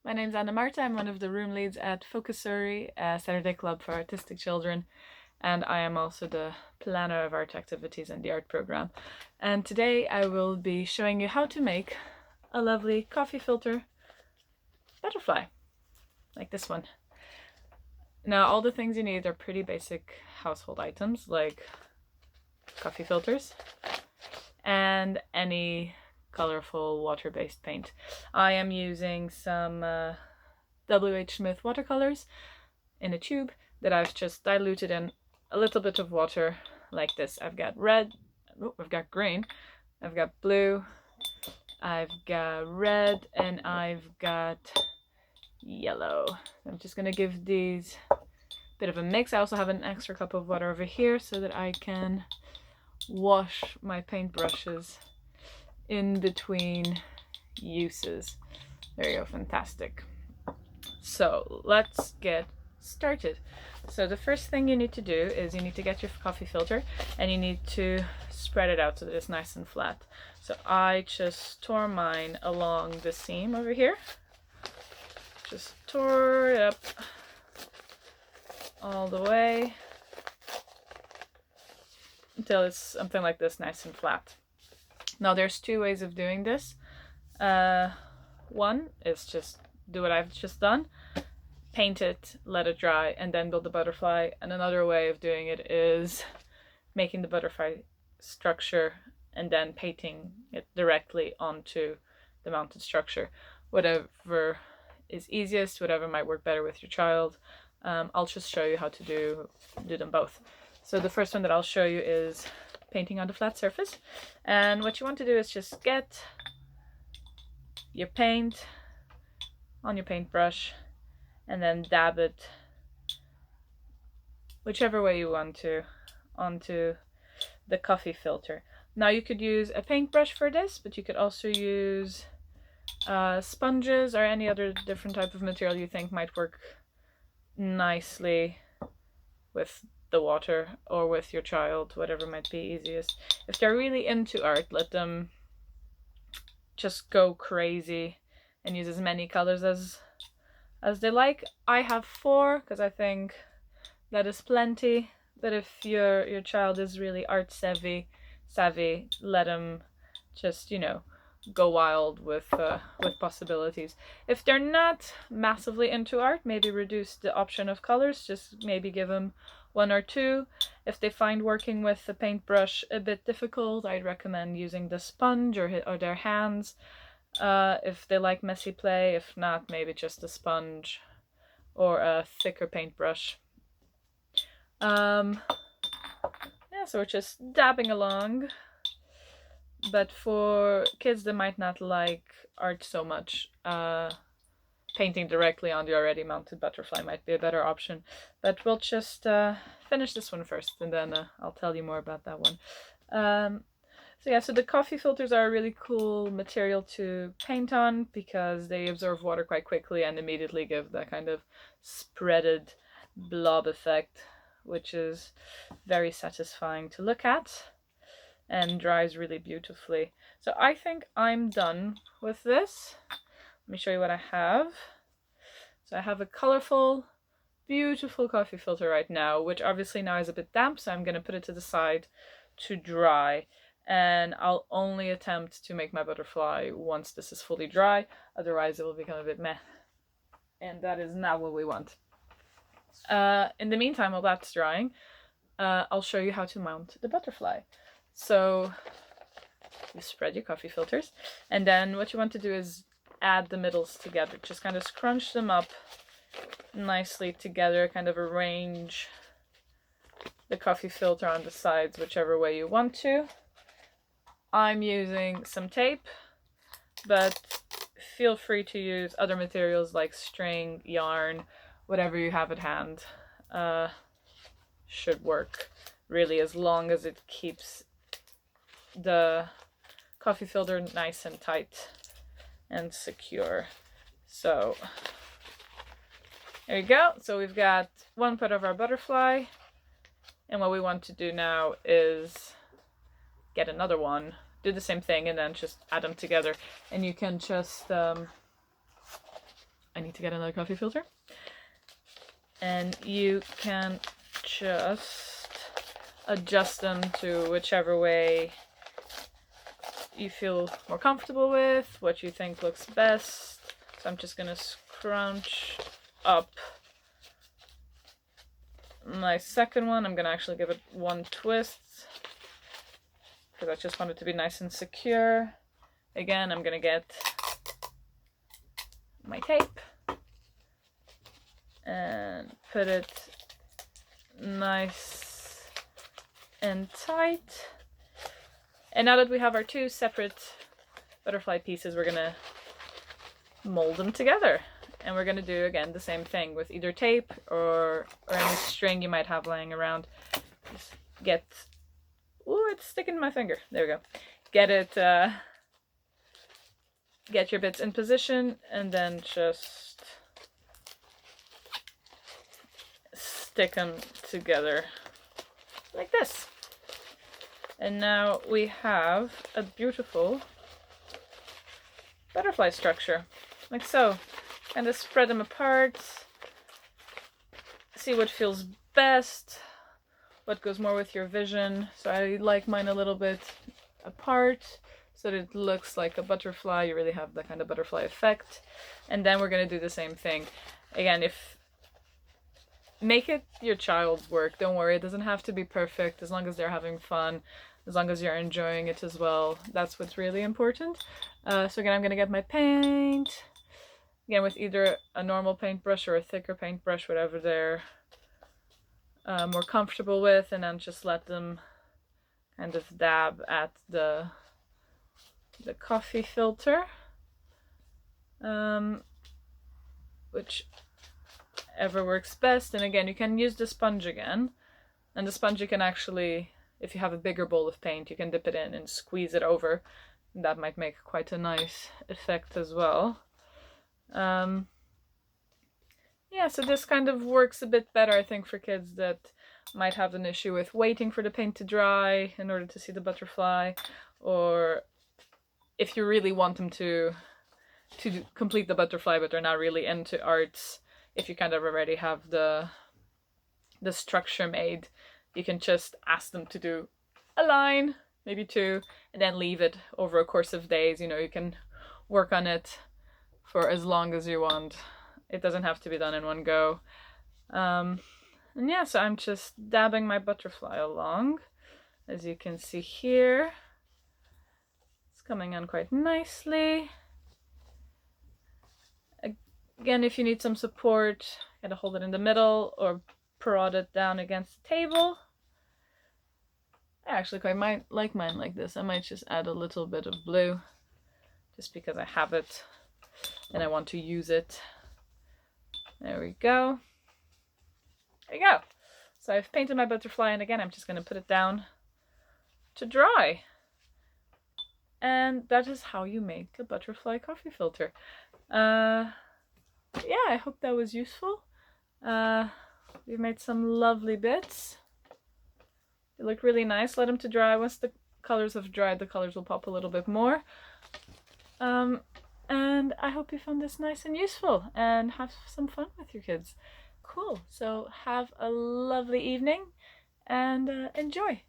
My name's Anna Marta. I'm one of the room leads at Focus Surrey, a Saturday club for autistic children, and I am also the planner of art activities and the art program. And today I will be showing you how to make a lovely coffee filter butterfly, like this one. Now, all the things you need are pretty basic household items, like coffee filters and any colorful water-based paint. I am using some W.H. Smith watercolors in a tube that I've just diluted in a little bit of water like this. I've got red, I've got green, I've got blue, I've got red, and I've got yellow. I'm just gonna give these a bit of a mix. I also have an extra cup of water over here so that I can wash my paintbrushes in between uses. There you go, fantastic. So let's get started. So the first thing you need to do is you need to get your coffee filter and you need to spread it out so that it's nice and flat. So I just tore mine along the seam over here. Just tore it up all the way until it's something like this, nice and flat. Now there's two ways of doing this. One is just do what I've just done, paint it, let it dry, and then build the butterfly. And another way of doing it is making the butterfly structure and then painting it directly onto the mounted structure. Whatever is easiest, whatever might work better with your child. I'll just show you how to do them both. So the first one that I'll show you is painting on the flat surface. And what you want to do is just get your paint on your paintbrush and then dab it whichever way you want to onto the coffee filter. Now you could use a paintbrush for this, but you could also use sponges or any other different type of material you think might work nicely with the water or with your child, whatever might be easiest. If they're really into art, let them just go crazy and use as many colors as they like. I have 4 because I think that is plenty, but if your child is really art savvy, let them just, you know, go wild with possibilities. If they're not massively into art, maybe reduce the option of colors, just maybe give them 1 or 2. If they find working with the paintbrush a bit difficult, I'd recommend using the sponge or their hands. If they like messy play, if not, maybe just a sponge or a thicker paintbrush. Yeah, so we're just dabbing along. But for kids that might not like art so much, painting directly on the already mounted butterfly might be a better option. But we'll just finish this one first, and then I'll tell you more about that one. So the coffee filters are a really cool material to paint on because they absorb water quite quickly and immediately give that kind of spreaded blob effect, which is very satisfying to look at and dries really beautifully. So I think I'm done with this. Let me show you what I have. So I have a colorful, beautiful coffee filter right now, which obviously now is a bit damp, so I'm going to put it to the side to dry. And I'll only attempt to make my butterfly once this is fully dry, otherwise it will become a bit meh. And that is not what we want. In the meantime, while that's drying, I'll show you how to mount the butterfly. So you spread your coffee filters, and then what you want to do is add the middles together. Just kind of scrunch them up nicely together, kind of arrange the coffee filter on the sides whichever way you want to. I'm using some tape, but feel free to use other materials like string, yarn, whatever you have at hand. Should work really, as long as it keeps the coffee filter nice and tight and secure. So there you go. So we've got one part of our butterfly, and what we want to do now is get another one, do the same thing, and then just add them together. And you can just I need to get another coffee filter. And you can just adjust them to whichever way you feel more comfortable with, what you think looks best. So I'm just gonna scrunch up my second one. I'm gonna actually give it one twist because I just want it to be nice and secure. Again, I'm gonna get my tape and put it nice and tight. And now that we have our two separate butterfly pieces, we're gonna mold them together. And we're gonna do again the same thing with either tape or any string you might have laying around. Just get, ooh, it's sticking to my finger. There we go. Get it, get your bits in position, and then just stick them together like this. And now we have a beautiful butterfly structure, like so. Kind of spread them apart, see what feels best, what goes more with your vision. So I like mine a little bit apart so that it looks like a butterfly. You really have that kind of butterfly effect. And then we're going to do the same thing. Again, make it your child's work. Don't worry, it doesn't have to be perfect, as long as they're having fun, as long as you're enjoying it as well. That's what's really important. So again, I'm going to get my paint. Again, with either a normal paintbrush or a thicker paintbrush, whatever they're more comfortable with, and then just let them kind of dab at the coffee filter, whichever works best. And again, you can use the sponge again, and the sponge you can actually, if you have a bigger bowl of paint, you can dip it in and squeeze it over. That might make quite a nice effect as well. Yeah, so this kind of works a bit better, I think, for kids that might have an issue with waiting for the paint to dry in order to see the butterfly, or if you really want them to complete the butterfly but they're not really into arts. If you kind of already have the structure made, you can just ask them to do a line, maybe two, and then leave it over a course of days. You know, you can work on it for as long as you want. It doesn't have to be done in one go. And yeah, so I'm just dabbing my butterfly along. As you can see here, it's coming on quite nicely. Again, if you need some support, you gotta hold it in the middle or prod it down against the table. I actually quite like mine like this. I might just add a little bit of blue just because I have it and I want to use it. There we go. There you go. So I've painted my butterfly, and again, I'm just going to put it down to dry. And that is how you make a butterfly coffee filter. Yeah, I hope that was useful. We've made some lovely bits. They look really nice. Let them to dry. Once the colors have dried, the colors will pop a little bit more. And I hope you found this nice and useful and have some fun with your kids. Cool. So have a lovely evening and enjoy.